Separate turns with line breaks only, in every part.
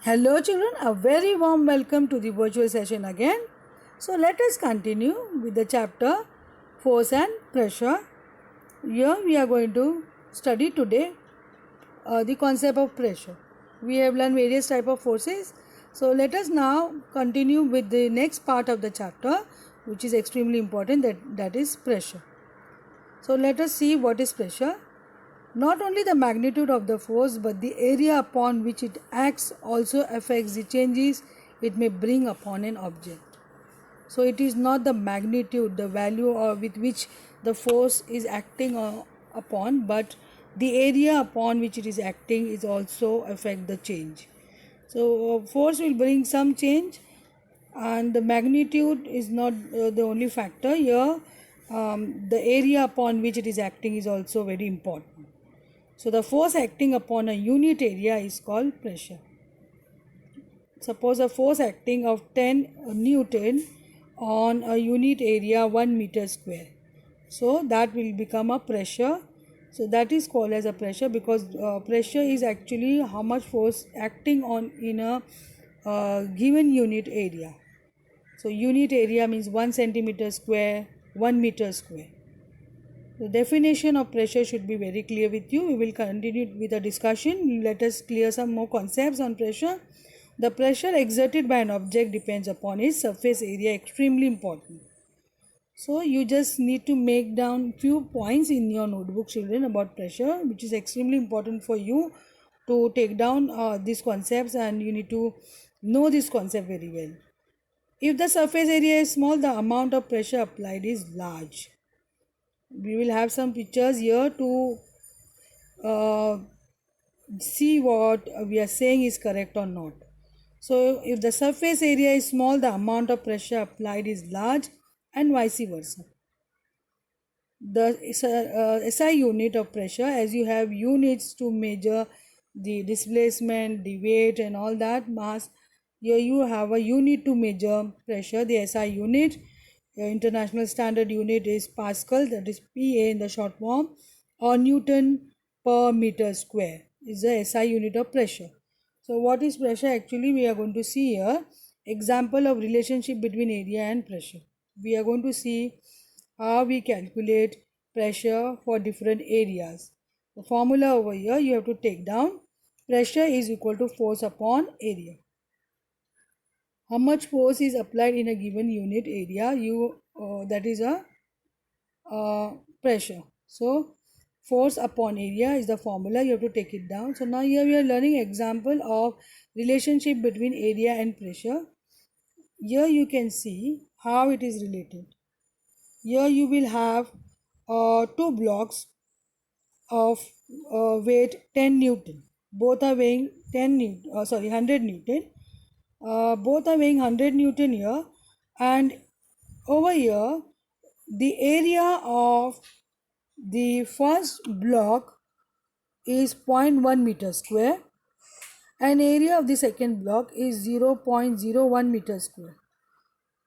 Hello children, a very warm welcome to the virtual session again. So let us continue with the chapter force and pressure. Here we are going to study today the concept of pressure. We have learned various type of forces. So let us now continue with the next part of the chapter, which is extremely important, that is pressure. So let us see what is pressure. Not only the magnitude of the force but the area upon which it acts also affects the changes it may bring upon an object. So it is not the magnitude, the value with which the force is acting upon, but the area upon which it is acting is also affect the change. So force will bring some change, and the magnitude is not the only factor here. The area upon which it is acting is also very important. So the force acting upon a unit area is called pressure. Suppose a force acting of 10 Newton on a unit area 1 meter square. So that will become a pressure. So that is called as a pressure because pressure is actually how much force acting on in a given unit area. So unit area means 1 centimeter square, 1 meter square. The definition of pressure should be very clear with you. We will continue with the discussion. Let us clear some more concepts on pressure. The pressure exerted by an object depends upon its surface area, extremely important. So you just need to make down few points in your notebook, children, about pressure, which is extremely important for you to take down these concepts, and you need to know this concept very well. If the surface area is small, the amount of pressure applied is large. We will have some pictures here to uh, see what we are saying is correct or not. So if the surface area is small, the amount of pressure applied is large, and vice versa. The SI unit of pressure, as you have units to measure the displacement, the weight and all that mass, here you have a unit to measure pressure, the SI unit. International standard unit is Pascal, that is PA in the short form, or Newton per meter square is the SI unit of pressure. So what is pressure? Actually we are going to see here example of relationship between area and pressure. We are going to see how we calculate pressure for different areas. The formula over here you have to take down. Pressure is equal to force upon area. How much force is applied in a given unit area, that is a pressure. So force upon area is the formula, you have to take it down. So now here we are learning example of relationship between area and pressure. Here you can see how it is related. Here you will have two blocks of weight 10 Newton. Both are weighing 100 Newton. Both are weighing 100 Newton here, and over here the area of the first block is 0.1 meter square and area of the second block is 0.01 meter square.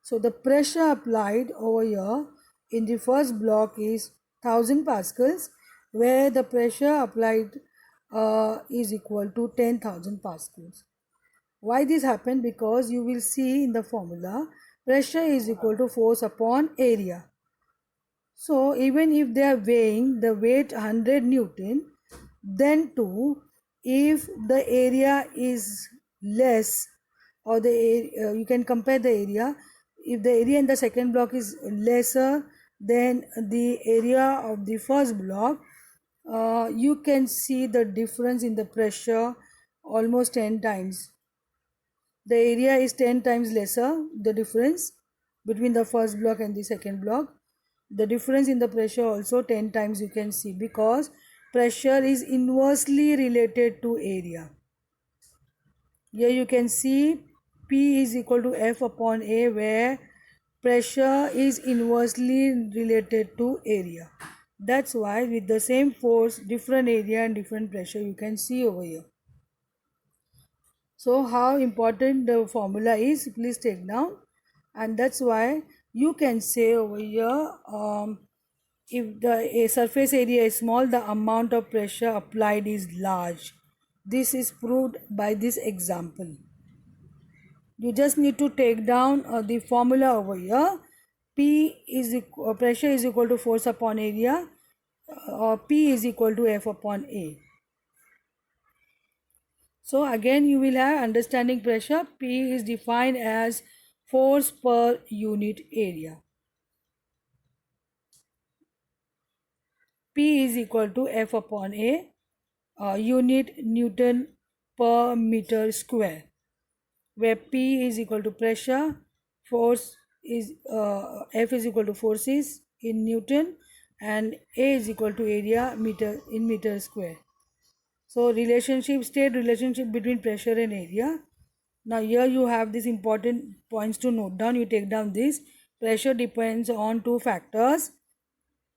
So the pressure applied over here in the first block is 1000 pascals, where the pressure applied is equal to 10,000 pascals. Why this happened? Because you will see in the formula pressure is equal to force upon area. So even if they are weighing the weight 100 Newton, then too if the area is less, or you can compare the area, if the area in the second block is lesser than the area of the first block, you can see the difference in the pressure almost 10 times. The area is 10 times lesser, the difference between the first block and the second block. The difference in the pressure also 10 times you can see, because pressure is inversely related to area. Here you can see P is equal to F upon A, where pressure is inversely related to area. That's why with the same force, different area and different pressure you can see over here. So how important the formula is, please take down. And that's why you can say over here, if the surface area is small, the amount of pressure applied is large. This is proved by this example. You just need to take down the formula over here. Pressure is equal to force upon area, or P is equal to F upon A. So again you will have understanding pressure. P is defined as force per unit area. P is equal to F upon A, unit Newton per meter square, where P is equal to pressure, force is F is equal to forces in Newton, and A is equal to area meter square. So state relationship between pressure and area. Now here you have these important points to note down. You take down this. Pressure depends on two factors.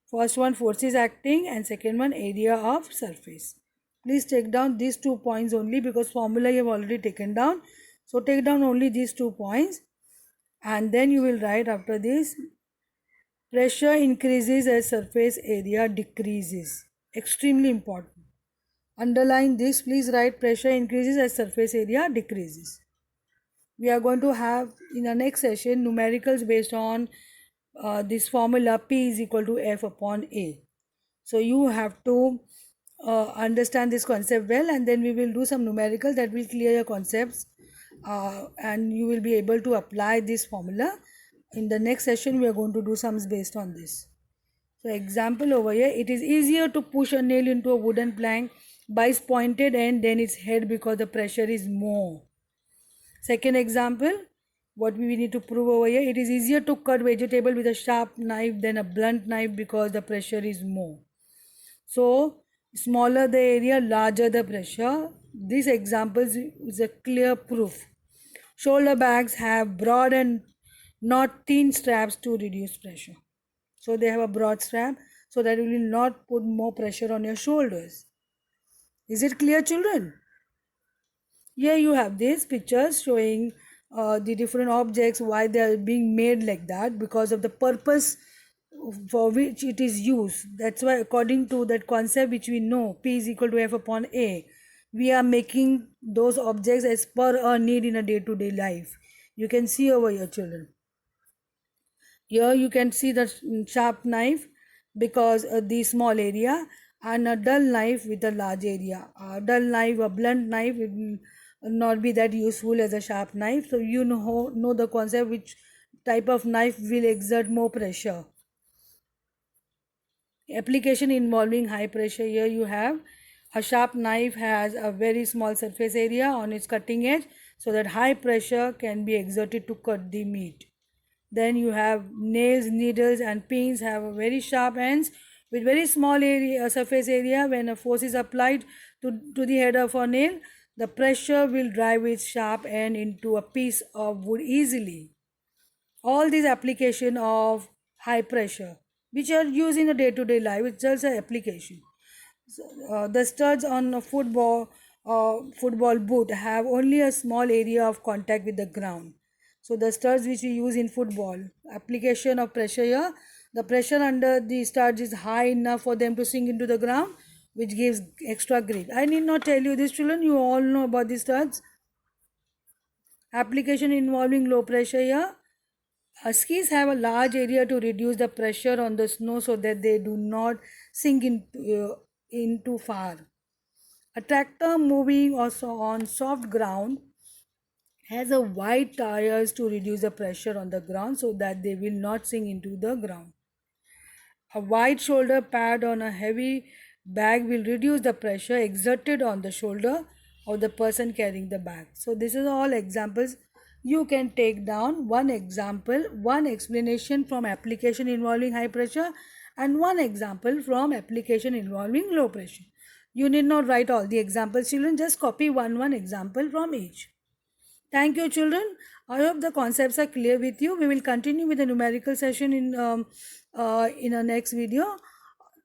First one, forces acting, and second one, area of surface. Please take down these 2 points only, because formula you have already taken down. So take down only these 2 points, and then you will write after this, pressure increases as surface area decreases. Extremely important. Underline this, please write pressure increases as surface area decreases. We are going to have in the next session numericals based on this formula P is equal to F upon A. So you have to understand this concept well, and then we will do some numericals that will clear your concepts, and you will be able to apply this formula. In the next session we are going to do sums based on this. So example over here, it is easier to push a nail into a wooden plank by its pointed end than its head because the pressure is more. Second example, what we need to prove over here, it is easier to cut vegetable with a sharp knife than a blunt knife because the pressure is more. So smaller the area, larger the pressure. This example is a clear proof. Shoulder bags have broad and not thin straps to reduce pressure. So they have a broad strap so that it will not put more pressure on your shoulders. Is it clear, children? Here you have these pictures showing the different objects, why they are being made like that, because of the purpose for which it is used. That's why according to that concept which we know, P is equal to F upon A, we are making those objects as per our need in a day-to-day life. You can see over here, children. Here you can see the sharp knife because the small area, and a dull knife with a large area. A dull knife, a blunt knife will not be that useful as a sharp knife. So you know the concept which type of knife will exert more pressure. Application involving high pressure. Here you have a sharp knife has a very small surface area on its cutting edge, so that high pressure can be exerted to cut the meat. Then you have nails, needles and pins have a very sharp ends with very small area, surface area. When a force is applied to the head of a nail, the pressure will drive its sharp end into a piece of wood easily. All these application of high pressure which are used in a day-to-day life, it's just an application. The studs on a football boot have only a small area of contact with the ground. So the studs which we use in football, application of pressure here, the pressure under the studs is high enough for them to sink into the ground, which gives extra grip. I need not tell you this, children, you all know about the studs. Application involving low pressure here. Skis have a large area to reduce the pressure on the snow so that they do not sink in too far. A tractor moving also on soft ground has a wide tires to reduce the pressure on the ground so that they will not sink into the ground. A wide shoulder pad on a heavy bag will reduce the pressure exerted on the shoulder of the person carrying the bag. So this is all examples. You can take down one example, one explanation from application involving high pressure, and one example from application involving low pressure. You need not write all the examples, children. Just copy one example from each. Thank you, children. I hope the concepts are clear with you. We will continue with the numerical session in our next video.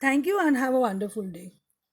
Thank you and have a wonderful day.